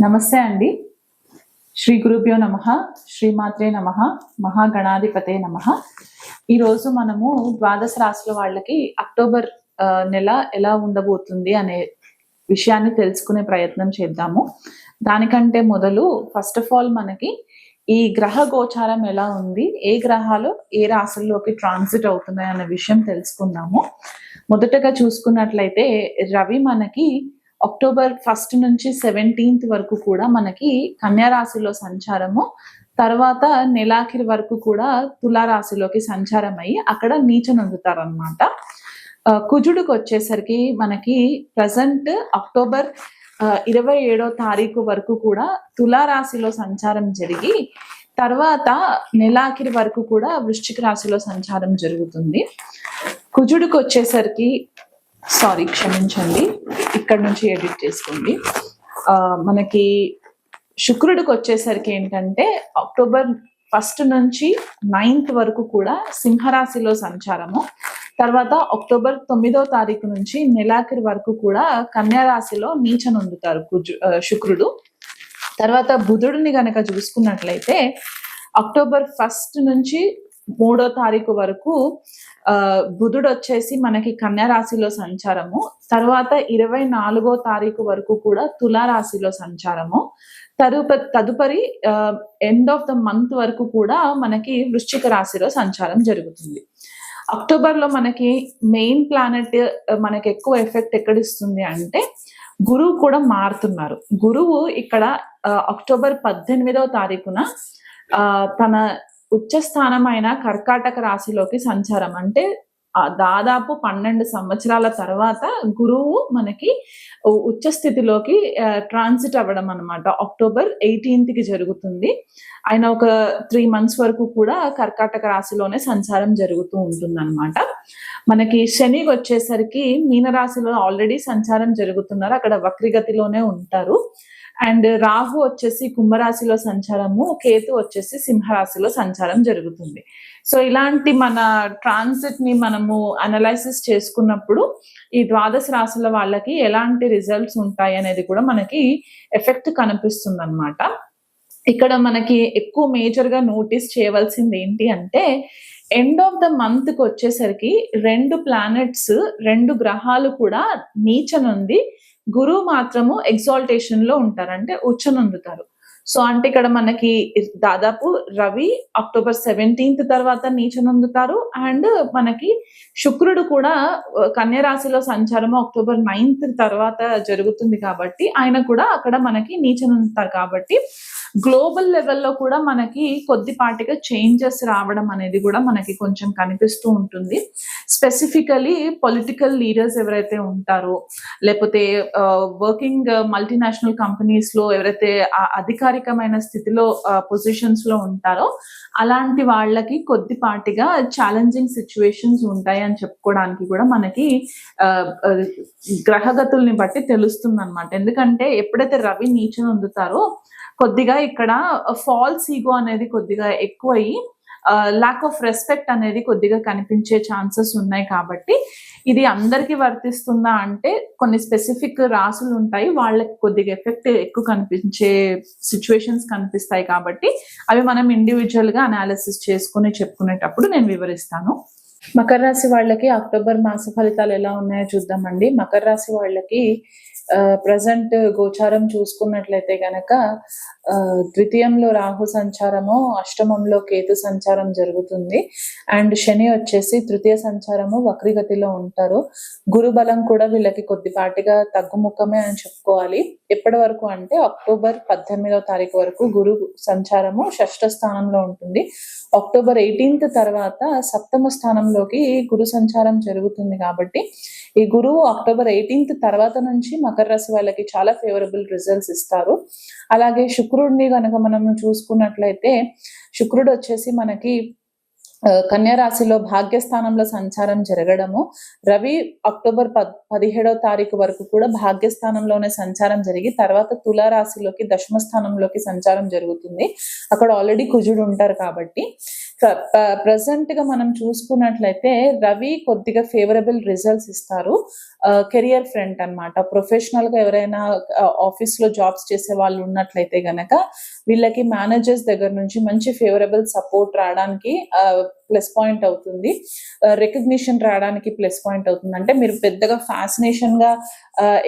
నమస్తే అండి. శ్రీ గురుభ్యో నమః, శ్రీమాత్రే నమః, మహాగణాధిపతే నమః. ఈరోజు మనము ద్వాదశ రాశుల వాళ్ళకి అక్టోబర్ నెల ఎలా ఉండబోతుంది అనే విషయాన్ని తెలుసుకునే ప్రయత్నం చేద్దాము. దానికంటే మొదలు ఫస్ట్ ఆఫ్ ఆల్ మనకి ఈ గ్రహ గోచారం ఎలా ఉంది, ఏ గ్రహాలు ఏ రాశుల్లోకి ట్రాన్సిట్ అవుతున్నాయి అనే విషయం తెలుసుకుందాము. మొదటగా చూసుకున్నట్లయితే రవి మనకి అక్టోబర్ 1 నుంచి 17 వరకు కూడా మనకి కన్యా రాశిలో సంచారము, తర్వాత నెలాఖరి వరకు కూడా తులారాశిలోకి సంచారం అయ్యి అక్కడ నీచనొందుతారనమాట. కుజుడికి వచ్చేసరికి మనకి ప్రజెంట్ అక్టోబర్ 27వ తారీఖు వరకు కూడా తులారాశిలో సంచారం జరిగి తర్వాత నెలాఖరి వరకు కూడా వృశ్చిక రాశిలో సంచారం జరుగుతుంది. కుజుడికి వచ్చేసరికి క్షమించండి, ఇక్కడ నుంచి ఎడిట్ చేసుకోండి. మనకి శుక్రుడికి వచ్చేసరికి ఏంటంటే అక్టోబర్ 1 నుంచి 9 వరకు కూడా సింహరాశిలో సంచారము, తర్వాత అక్టోబర్ 9వ తారీఖు నుంచి నెలాఖరి వరకు కూడా కన్యా రాశిలో నీచనొందుతారు శుక్రుడు. తర్వాత బుధుడిని గనక చూసుకున్నట్లయితే అక్టోబర్ 1 నుంచి 3వ తారీఖు వరకు బుధుడు వచ్చేసి మనకి కన్యా రాశిలో సంచారము, తర్వాత 24వ తారీఖు వరకు కూడా తులారాశిలో సంచారము, తదుపరి ఎండ్ ఆఫ్ ద మంత్ వరకు కూడా మనకి వృశ్చిక రాశిలో సంచారం జరుగుతుంది. అక్టోబర్ లో మనకి మెయిన్ ప్లానెట్ మనకి ఎక్కువ ఎఫెక్ట్ ఎక్కడిస్తుంది అంటే గురువు కూడా మారుతున్నారు. గురువు ఇక్కడ అక్టోబర్ 18వ తారీఖున తన ఉచ్చ స్థానమైన కర్కాటక రాశిలోకి సంచారం, అంటే దాదాపు 12 సంవత్సరాల తర్వాత గురువు మనకి ఉచ్చ స్థితిలోకి ట్రాన్సిట్ అవ్వడం అనమాట. అక్టోబర్ 18కి జరుగుతుంది. ఆయన ఒక 3 months వరకు కూడా కర్కాటక రాశిలోనే సంచారం జరుగుతూ ఉంటుంది అనమాట. మనకి శని వచ్చేసరికి మీనరాశిలో ఆల్రెడీ సంచారం జరుగుతున్నారు, అక్కడ వక్రిగతిలోనే ఉంటారు. అండ్ రాహు వచ్చేసి కుంభరాశిలో సంచారము, కేతు వచ్చేసి సింహరాశిలో సంచారం జరుగుతుంది. సో ఇలాంటి మన ట్రాన్సిట్ ని మనము అనలైసిస్ చేసుకున్నప్పుడు ఈ ద్వాదశ రాశుల వాళ్ళకి ఎలాంటి రిజల్ట్స్ ఉంటాయి అనేది కూడా మనకి ఎఫెక్ట్ కనిపిస్తుంది అనమాట. ఇక్కడ మనకి ఎక్కువ మేజర్ గా నోటీస్ చేయవలసింది ఏంటి అంటే ఎండ్ ఆఫ్ ద మంత్ కి వచ్చేసరికి 2 ప్లానెట్స్ 2 గ్రహాలు కూడా నీచనుంది, గురువు మాత్రము ఎగ్జాల్టేషన్ లో ఉంటారు, అంటే ఉచ్చనొందుతారు. సో అంటే ఇక్కడ మనకి దాదాపు రవి అక్టోబర్ 17 తర్వాత నీచనొందుతారు, అండ్ మనకి శుక్రుడు కూడా కన్యా రాశిలో సంచారము అక్టోబర్ 9 తర్వాత జరుగుతుంది కాబట్టి ఆయన కూడా అక్కడ మనకి నీచనొందుతారు. కాబట్టి గ్లోబల్ లెవెల్లో కూడా మనకి కొద్దిపాటిగా చేంజెస్ రావడం అనేది కూడా మనకి కొంచెం కనిపిస్తూ ఉంటుంది. స్పెసిఫికలీ పొలిటికల్ లీడర్స్ ఎవరైతే ఉంటారో, లేకపోతే వర్కింగ్ మల్టీనేషనల్ కంపెనీస్ లో ఎవరైతే అధికారికమైన స్థితిలో పొజిషన్స్ లో ఉంటారో అలాంటి వాళ్ళకి కొద్దిపాటిగా ఛాలెంజింగ్ సిచ్యువేషన్స్ ఉంటాయి అని చెప్పుకోవడానికి కూడా మనకి గ్రహగతుల్ని బట్టి తెలుస్తుంది అనమాట. ఎందుకంటే ఎప్పుడైతే రవి నీచనొందుతారో కొద్దిగా ఇక్కడ ఫాల్స్ ఈగో అనేది కొద్దిగా ఎక్కువయ్యి ల్యాక్ ఆఫ్ రెస్పెక్ట్ అనేది కొద్దిగా కనిపించే ఛాన్సెస్ ఉన్నాయి. కాబట్టి ఇది అందరికీ వర్తిస్తుందా అంటే కొన్ని స్పెసిఫిక్ రాసులు ఉంటాయి, వాళ్ళకి కొద్దిగా ఎఫెక్ట్ ఎక్కువ కనిపించే సిచ్యువేషన్స్ కనిపిస్తాయి. కాబట్టి అవి మనం ఇండివిజువల్ గా అనాలిసిస్ చేసుకుని చెప్పుకునేటప్పుడు నేను వివరిస్తాను. మకర రాశి వాళ్ళకి అక్టోబర్ మాస ఫలితాలు ఎలా ఉన్నాయో చూద్దామండి. మకర రాశి వాళ్ళకి ప్రజెంట్ గోచారం చూసుకున్నట్లయితే గనక ద్వితీయంలో రాహు సంచారము, అష్టమంలో కేతు సంచారం జరుగుతుంది, అండ్ శని వచ్చేసి తృతీయ సంచారము వక్రిగతిలో ఉంటారు. గురు బలం కూడా వీళ్ళకి కొద్దిపాటిగా తగ్గుముఖమే అని చెప్పుకోవాలి. ఎప్పటి వరకు అంటే అక్టోబర్ 18వ తారీఖు వరకు గురు సంచారము షష్ఠ స్థానంలో ఉంటుంది. అక్టోబర్ 18 తర్వాత సప్తమ స్థానంలోకి గురు సంచారం జరుగుతుంది. కాబట్టి ఈ గురువు అక్టోబర్ 18 తర్వాత నుంచి మకర రాశి వాళ్ళకి చాలా ఫేవరబుల్ రిజల్ట్స్ ఇస్తారు. అలాగే శుక్రుడిని కనుక మనం చూసుకున్నట్లయితే శుక్రుడు వచ్చేసి మనకి కన్యా రాశిలో భాగ్యస్థానంలో సంచారం జరగడము, రవి అక్టోబర్ 17వ తారీఖు వరకు కూడా భాగ్యస్థానంలోనే సంచారం జరిగి తర్వాత తులా రాశిలోకి దశమ స్థానంలోకి సంచారం జరుగుతుంది. అక్కడ ఆల్రెడీ కుజుడు ఉంటారు కాబట్టి ప్రజెంట్ గా మనం చూసుకున్నట్లయితే రవి కొద్దిగా ఫేవరబుల్ రిజల్ట్స్ ఇస్తారు. కెరియర్ ఫ్రంట్ అన్నమాట. ప్రొఫెషనల్ గా ఎవరైనా ఆఫీస్ లో జాబ్స్ చేసే వాళ్ళు ఉన్నట్లయితే గనక వీళ్ళకి మేనేజర్స్ దగ్గర నుంచి మంచి ఫేవరబుల్ సపోర్ట్ రావడానికి ప్లస్ పాయింట్ అవుతుంది. రికగ్నిషన్ రావడానికి ప్లస్ పాయింట్ అవుతుంది. అంటే మీరు పెద్దగా ఫ్యాసినేషన్ గా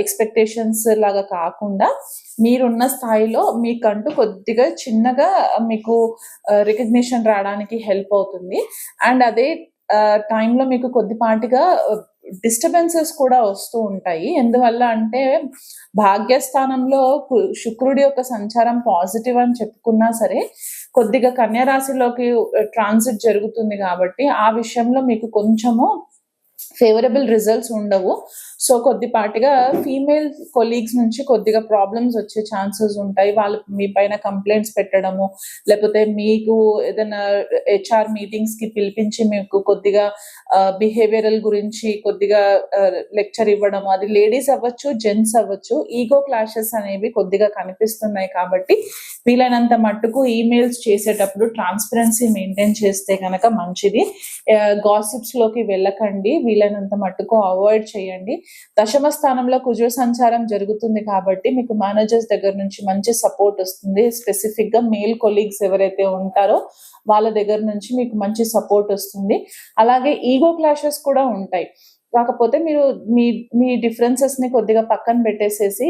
ఎక్స్పెక్టేషన్స్ లాగా కాకుండా మీరున్న స్థాయిలో మీకంటూ కొద్దిగా చిన్నగా మీకు రికగ్నిషన్ రావడానికి హెల్ప్ అవుతుంది. అండ్ అదే టైంలో మీకు కొద్దిపాటిగా డిస్టర్బెన్సెస్ కూడా వస్తూ ఉంటాయి. ఎందువల్ల అంటే భాగ్యస్థానంలో శుక్రుడి యొక్క సంచారం పాజిటివ్ అని చెప్పుకున్నా సరే కొద్దిగా కన్యా రాశిలోకి ట్రాన్సిట్ జరుగుతుంది కాబట్టి ఆ విషయంలో మీకు కొంచెము ఫేవరబుల్ రిజల్ట్స్ ఉండవు. సో కొద్దిపాటిగా ఫీమేల్ కొలీగ్స్ నుంచి కొద్దిగా ప్రాబ్లమ్స్ వచ్చే ఛాన్సెస్ ఉంటాయి. వాళ్ళు మీ పైన కంప్లైంట్స్ పెట్టడము, లేకపోతే మీకు ఏదైనా HR మీటింగ్స్ కి పిలిపించి మీకు కొద్దిగా బిహేవియరల్ గురించి కొద్దిగా లెక్చర్ ఇవ్వడం, అది లేడీస్ అవ్వచ్చు జెంట్స్ అవ్వచ్చు. ఈగో క్లాషెస్ అనేవి కొద్దిగా కనిపిస్తున్నాయి కాబట్టి వీలైనంత మట్టుకు ఈమెయిల్స్ చేసేటప్పుడు ట్రాన్స్పరెన్సీ మెయింటైన్ చేస్తే కనుక మంచిది. గాసిప్స్ లోకి వెళ్ళకండి, వీలైనంత మట్టుకు అవాయిడ్ చేయండి. దశమ స్థానంలో కుజ సంచారం జరుగుతుంది కాబట్టి మీకు మేనేజర్స్ దగ్గర నుంచి మంచి సపోర్ట్ వస్తుంది. స్పెసిఫిక్ గా మేల్ కొలీగ్స్ ఎవరైతే ఉంటారో వాళ్ళ దగ్గర నుంచి మీకు మంచి సపోర్ట్ వస్తుంది. అలాగే ఈగో క్లాషెస్ కూడా ఉంటాయి. కాకపోతే మీరు మీ డిఫరెన్సెస్ ని కొద్దిగా పక్కన పెట్టేసేసి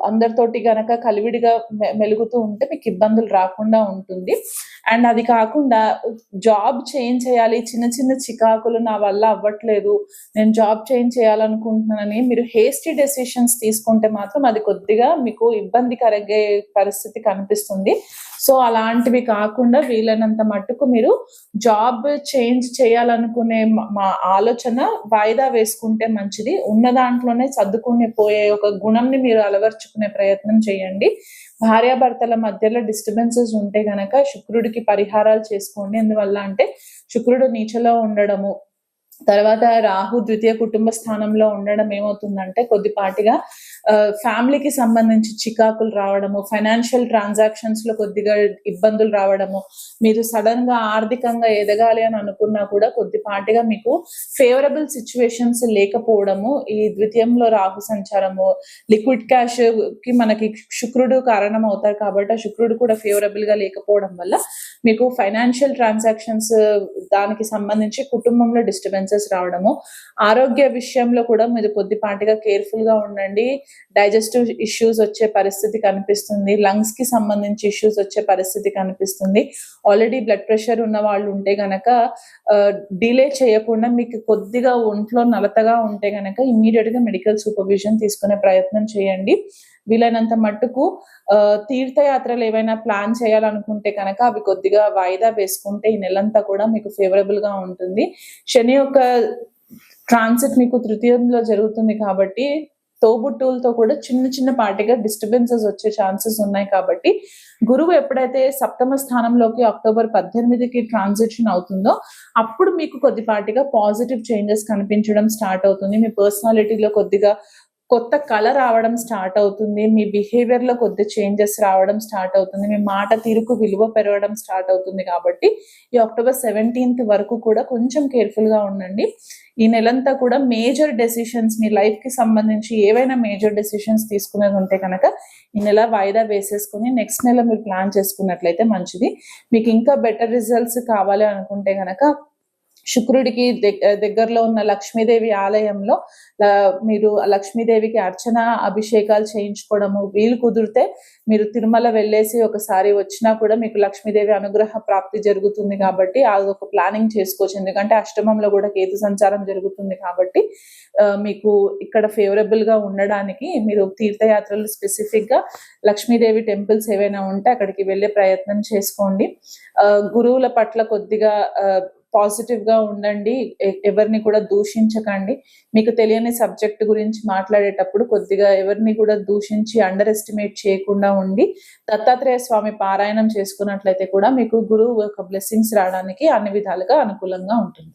అందరితోటి గనక కలివిడిగా మెలుగుతూ ఉంటే మీకు ఇబ్బందులు రాకుండా ఉంటుంది. అండ్ అది కాకుండా జాబ్ చేంజ్ చేయాలి, చిన్న చిన్న చికాకులు నా వల్ల అవ్వట్లేదు, నేను జాబ్ చేంజ్ చేయాలనుకుంటున్నానని మీరు హేస్టీ డెసిషన్స్ తీసుకుంటే మాత్రం అది కొద్దిగా మీకు ఇబ్బంది కలిగే పరిస్థితి కనిపిస్తుంది. సో అలాంటివి కాకుండా వీలైనంత మట్టుకు మీరు జాబ్ చేంజ్ చేయాలనుకునే మా ఆలోచన వాయిదా వేసుకుంటే మంచిది. ఉన్న దాంట్లోనే సర్దుకుని పోయే ఒక గుణంని మీరు అలవర్చుకునే ప్రయత్నం చేయండి. భార్యాభర్తల మధ్యలో డిస్టర్బెన్సెస్ ఉంటే గనక శుక్రుడికి పరిహారాలు చేసుకోండి. ఎందువల్ల అంటే శుక్రుడు నీచలో ఉండడము, తర్వాత రాహు ద్వితీయ కుటుంబ స్థానంలో ఉండడం ఏమవుతుందంటే కొద్దిపాటిగా ఫ్యామిలీకి సంబంధించి చికాకులు రావడము, ఫైనాన్షియల్ ట్రాన్సాక్షన్స్ లో కొద్దిగా ఇబ్బందులు రావడము, మీరు సడన్ గా ఆర్థికంగా ఎదగాలి అని అనుకున్నా కూడా కొద్దిపాటిగా మీకు ఫేవరబుల్ సిచ్యువేషన్స్ లేకపోవడము, ఈ ద్వితీయంలో రాహు సంచారము, లిక్విడ్ క్యాష్ కి మనకి శుక్రుడు కారణం అవుతారు కాబట్టి ఆ శుక్రుడు కూడా ఫేవరబుల్ గా లేకపోవడం వల్ల మీకు ఫైనాన్షియల్ ట్రాన్సాక్షన్స్ దానికి సంబంధించి కుటుంబంలో డిస్టర్బెన్సెస్ రావడము, ఆరోగ్య విషయంలో కూడా మీరు కొద్దిపాటిగా కేర్ఫుల్ గా ఉండండి. డైజెస్టివ్ ఇష్యూస్ వచ్చే పరిస్థితి కనిపిస్తుంది, లంగ్స్ కి సంబంధించి ఇష్యూస్ వచ్చే పరిస్థితి కనిపిస్తుంది. ఆల్రెడీ బ్లడ్ ప్రెషర్ ఉన్న వాళ్ళు ఉంటే గనక డిలే చేయకుండా మీకు కొద్దిగా ఒంట్లో నలతగా ఉంటే గనక ఇమ్మీడియట్ గా మెడికల్ సూపర్విజన్ తీసుకునే ప్రయత్నం చేయండి. వీలైనంత మట్టుకు తీర్థయాత్రలు ఏవైనా ప్లాన్ చేయాలనుకుంటే కనుక అవి కొద్దిగా వాయిదా వేసుకుంటే ఈ నెలంతా కూడా మీకు ఫేవరబుల్ గా ఉంటుంది. శని యొక్క ట్రాన్సిట్ మీకు తృతీయంలో జరుగుతుంది కాబట్టి తోబుట్టువులతో కూడా చిన్న చిన్న పాటిగా డిస్టర్బెన్సెస్ వచ్చే ఛాన్సెస్ ఉన్నాయి కాబట్టి గురువు ఎప్పుడైతే సప్తమ స్థానంలోకి అక్టోబర్ 18కి ట్రాన్సిషన్ అవుతుందో అప్పుడు మీకు కొద్దిపాటిగా పాజిటివ్ చేంజెస్ కనిపించడం స్టార్ట్ అవుతుంది. మీ పర్సనాలిటీలో కొద్దిగా కొత్త కళ రావడం స్టార్ట్ అవుతుంది, మీ బిహేవియర్ లో కొద్ది చేంజెస్ రావడం స్టార్ట్ అవుతుంది, మీ మాట తీరుకు విలువ పెరగడం స్టార్ట్ అవుతుంది. కాబట్టి ఈ అక్టోబర్ 17th వరకు కూడా కొంచెం కేర్ఫుల్ గా ఉండండి. ఈ నెలంతా కూడా మేజర్ డెసిషన్స్ మీ లైఫ్ కి సంబంధించి ఏవైనా మేజర్ డెసిషన్స్ తీసుకునేది ఉంటే కనుక ఈ నెల వాయిదా వేసేసుకుని నెక్స్ట్ నెల మీరు ప్లాన్ చేసుకున్నట్లయితే మంచిది. మీకు ఇంకా బెటర్ రిజల్ట్స్ కావాలి అనుకుంటే కనుక శుక్రుడికి దగ్గరలో ఉన్న లక్ష్మీదేవి ఆలయంలో మీరు లక్ష్మీదేవికి అర్చన అభిషేకాలు చేయించుకోవడము, వీలు కుదిరితే మీరు తిరుమల వెళ్ళేసి ఒకసారి వచ్చినా కూడా మీకు లక్ష్మీదేవి అనుగ్రహ ప్రాప్తి జరుగుతుంది. కాబట్టి అది ఒక ప్లానింగ్ చేసుకోవచ్చు. ఎందుకంటే అష్టమంలో కూడా కేతు సంచారం జరుగుతుంది కాబట్టి మీకు ఇక్కడ ఫేవరబుల్ గా ఉండడానికి మీరు తీర్థయాత్రలు స్పెసిఫిక్ గా లక్ష్మీదేవి టెంపుల్స్ ఏవైనా ఉంటే అక్కడికి వెళ్ళే ప్రయత్నం చేసుకోండి. గురువుల పట్ల కొద్దిగా పాజిటివ్ గా ఉండండి, ఎవరిని కూడా దూషించకండి. మీకు తెలియని సబ్జెక్ట్ గురించి మాట్లాడేటప్పుడు కొద్దిగా ఎవరిని కూడా దూషించి అండర్ ఎస్టిమేట్ చేయకుండా ఉండి దత్తాత్రేయ స్వామి పారాయణం చేసుకున్నట్లయితే కూడా మీకు గురువు యొక్క బ్లెస్సింగ్స్ రావడానికి అన్ని విధాలుగా అనుకూలంగా ఉంటుంది.